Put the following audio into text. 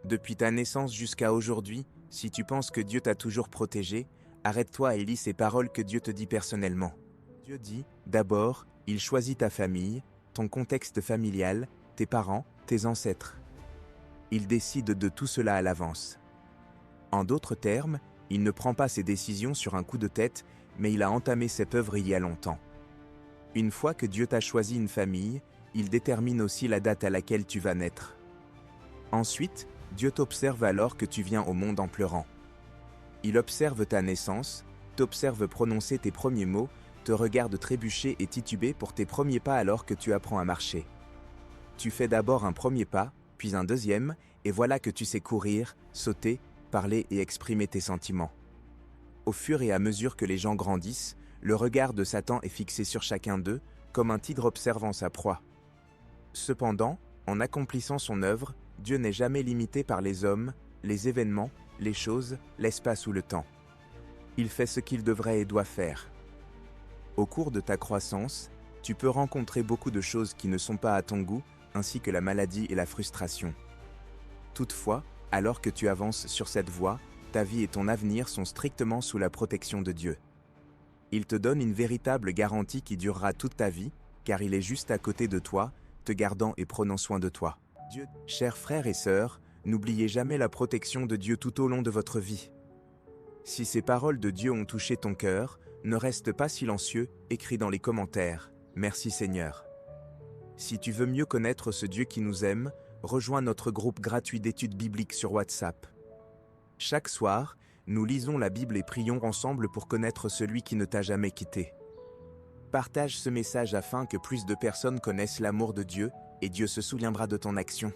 Depuis ta naissance jusqu'à aujourd'hui, si tu penses que Dieu t'a toujours protégé, arrête-toi et lis ces paroles que Dieu te dit personnellement. Dieu dit, d'abord, il choisit ta famille, ton contexte familial, tes parents, tes ancêtres. Il décide de tout cela à l'avance. En d'autres termes, il ne prend pas ses décisions sur un coup de tête, mais il a entamé cette œuvre il y a longtemps. Une fois que Dieu t'a choisi une famille, il détermine aussi la date à laquelle tu vas naître. Ensuite, Dieu t'observe alors que tu viens au monde en pleurant. Il observe ta naissance, t'observe prononcer tes premiers mots, te regarde trébucher et tituber pour tes premiers pas alors que tu apprends à marcher. Tu fais d'abord un premier pas, puis un deuxième, et voilà que tu sais courir, sauter, parler et exprimer tes sentiments. Au fur et à mesure que les gens grandissent, le regard de Satan est fixé sur chacun d'eux, comme un tigre observant sa proie. Cependant, en accomplissant son œuvre, Dieu n'est jamais limité par les hommes, les événements, les choses, l'espace ou le temps. Il fait ce qu'il devrait et doit faire. Au cours de ta croissance, tu peux rencontrer beaucoup de choses qui ne sont pas à ton goût, ainsi que la maladie et la frustration. Toutefois, alors que tu avances sur cette voie, ta vie et ton avenir sont strictement sous la protection de Dieu. Il te donne une véritable garantie qui durera toute ta vie, car il est juste à côté de toi, te gardant et prenant soin de toi. Dieu, chers frères et sœurs, n'oubliez jamais la protection de Dieu tout au long de votre vie. Si ces paroles de Dieu ont touché ton cœur, ne reste pas silencieux, écris dans les commentaires « Merci Seigneur ». Si tu veux mieux connaître ce Dieu qui nous aime, rejoins notre groupe gratuit d'études bibliques sur WhatsApp. Chaque soir, nous lisons la Bible et prions ensemble pour connaître celui qui ne t'a jamais quitté. Partage ce message afin que plus de personnes connaissent l'amour de Dieu et Dieu se souviendra de ton action.